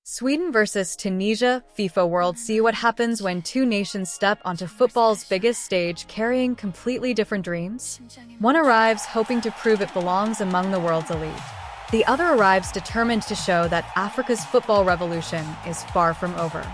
Sweden versus Tunisia, FIFA World. See what happens when two nations step onto football's biggest stage carrying completely different dreams? One arrives hoping to prove it belongs among the world's elite. The other arrives determined to show that Africa's football revolution is far from over.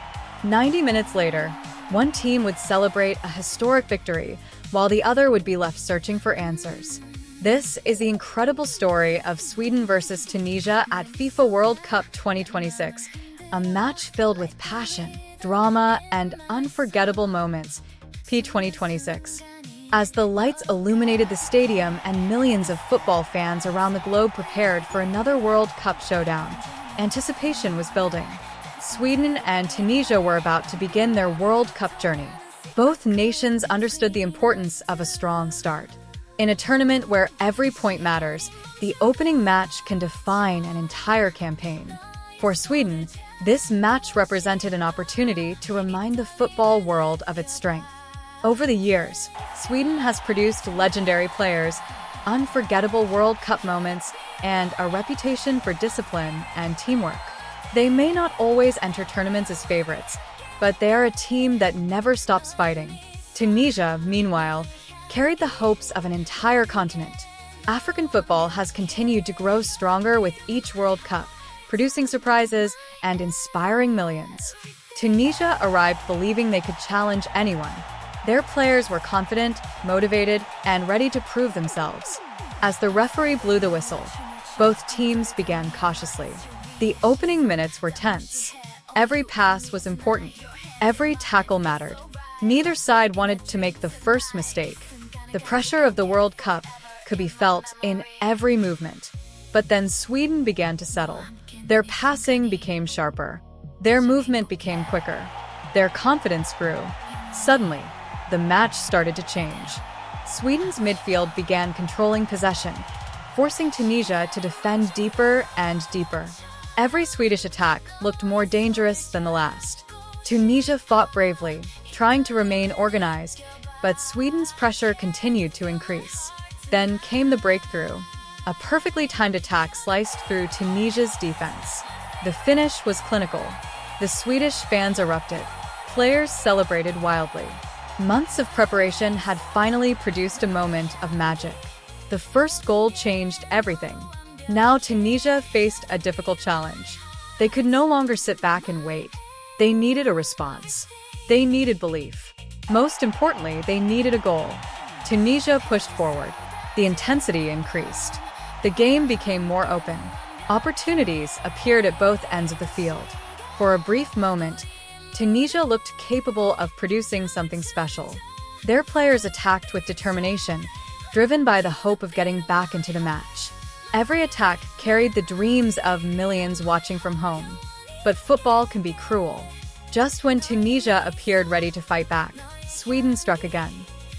90 minutes later, one team would celebrate a historic victory, while the other would be left searching for answers. This is the incredible story of Sweden versus Tunisia at FIFA World Cup 2026, a match filled with passion, drama, and unforgettable moments. P 2026. As the lights illuminated the stadium and millions of football fans around the globe prepared for another World Cup showdown, anticipation was building. Sweden and Tunisia were about to begin their World Cup journey. Both nations understood the importance of a strong start. In a tournament where every point matters, the opening match can define an entire campaign. For Sweden, this match represented an opportunity to remind the football world of its strength. Over the years, Sweden has produced legendary players, unforgettable World Cup moments, and a reputation for discipline and teamwork. They may not always enter tournaments as favorites, but they are a team that never stops fighting. Tunisia, meanwhile, carried the hopes of an entire continent. African football has continued to grow stronger with each World Cup, producing surprises and inspiring millions. Tunisia arrived believing they could challenge anyone. Their players were confident, motivated, and ready to prove themselves. As the referee blew the whistle, both teams began cautiously. The opening minutes were tense. Every pass was important. Every tackle mattered. Neither side wanted to make the first mistake. The pressure of the World Cup could be felt in every movement. But then Sweden began to settle. Their passing became sharper. Their movement became quicker. Their confidence grew. Suddenly, the match started to change. Sweden's midfield began controlling possession, forcing Tunisia to defend deeper and deeper. Every Swedish attack looked more dangerous than the last. Tunisia fought bravely, trying to remain organized, but Sweden's pressure continued to increase. Then came the breakthrough. A perfectly timed attack sliced through Tunisia's defense. The finish was clinical. The Swedish fans erupted. Players celebrated wildly. Months of preparation had finally produced a moment of magic. The first goal changed everything. Now Tunisia faced a difficult challenge. They could no longer sit back and wait. They needed a response. They needed belief. Most importantly, they needed a goal. Tunisia pushed forward. The intensity increased. The game became more open. Opportunities appeared at both ends of the field. For a brief moment, Tunisia looked capable of producing something special. Their players attacked with determination, driven by the hope of getting back into the match. Every attack carried the dreams of millions watching from home. But football can be cruel. Just when Tunisia appeared ready to fight back, Sweden struck again.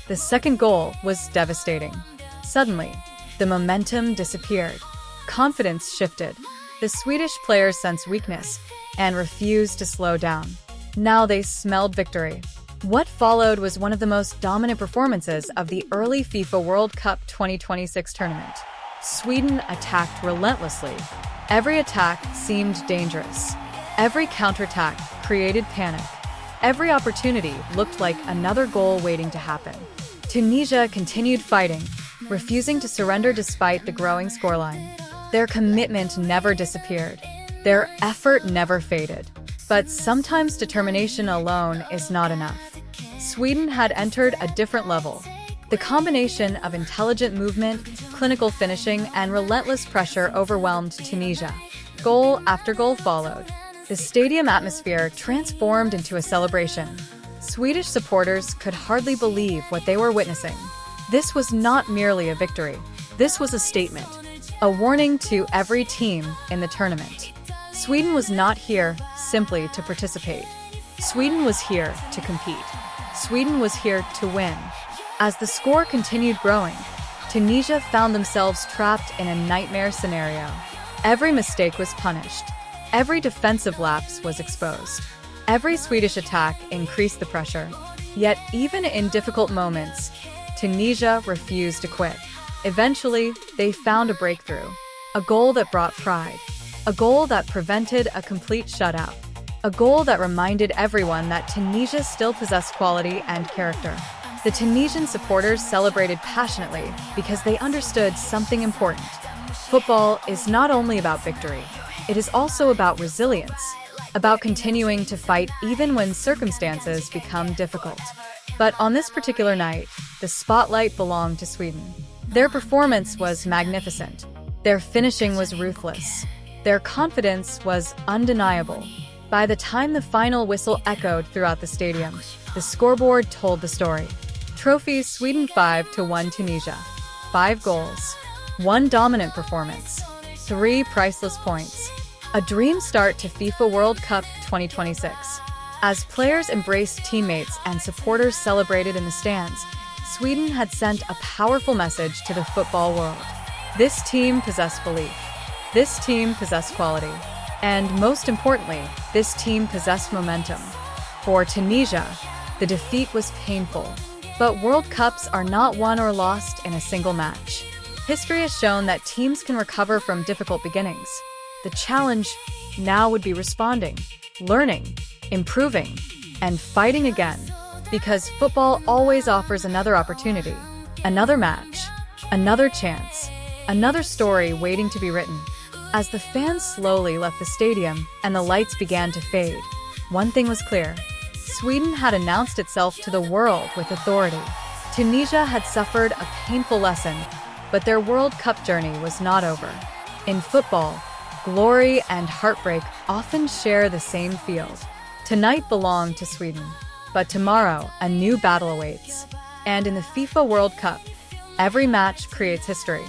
The second goal was devastating. Suddenly, the momentum disappeared. Confidence shifted. The Swedish players sensed weakness and refused to slow down. Now they smelled victory. What followed was one of the most dominant performances of the early FIFA World Cup 2026 tournament. Sweden attacked relentlessly. Every attack seemed dangerous. Every counterattack created panic. Every opportunity looked like another goal waiting to happen. Tunisia continued fighting, refusing to surrender despite the growing scoreline. Their commitment never disappeared. Their effort never faded. But sometimes determination alone is not enough. Sweden had entered a different level. The combination of intelligent movement, clinical finishing, and relentless pressure overwhelmed Tunisia. Goal after goal followed. The stadium atmosphere transformed into a celebration. Swedish supporters could hardly believe what they were witnessing. This was not merely a victory. This was a statement, a warning to every team in the tournament. Sweden was not here simply to participate. Sweden was here to compete. Sweden was here to win. As the score continued growing, Tunisia found themselves trapped in a nightmare scenario. Every mistake was punished. Every defensive lapse was exposed. Every Swedish attack increased the pressure. Yet, even in difficult moments, Tunisia refused to quit. Eventually, they found a breakthrough, a goal that brought pride. A goal that prevented a complete shutout. A goal that reminded everyone that Tunisia still possessed quality and character. The Tunisian supporters celebrated passionately because they understood something important. Football is not only about victory, it is also about resilience, about continuing to fight even when circumstances become difficult. But on this particular night, the spotlight belonged to Sweden. Their performance was magnificent. Their finishing was ruthless. Their confidence was undeniable. By the time the final whistle echoed throughout the stadium, the scoreboard told the story. Trophies: Sweden 5-1 Tunisia. 5 goals. 1 dominant performance. 3 priceless points. A dream start to FIFA World Cup 2026. As players embraced teammates and supporters celebrated in the stands, Sweden had sent a powerful message to the football world. This team possessed belief. This team possessed quality. And most importantly, this team possessed momentum. For Tunisia, the defeat was painful. But World Cups are not won or lost in a single match. History has shown that teams can recover from difficult beginnings. The challenge now would be responding, learning, improving, and fighting again. Because football always offers another opportunity, another match, another chance, another story waiting to be written. As the fans slowly left the stadium and the lights began to fade, one thing was clear. Sweden had announced itself to the world with authority. Tunisia had suffered a painful lesson, but their World Cup journey was not over. In football, glory and heartbreak often share the same field. Tonight belonged to Sweden, but tomorrow a new battle awaits. And in the FIFA World Cup, every match creates history.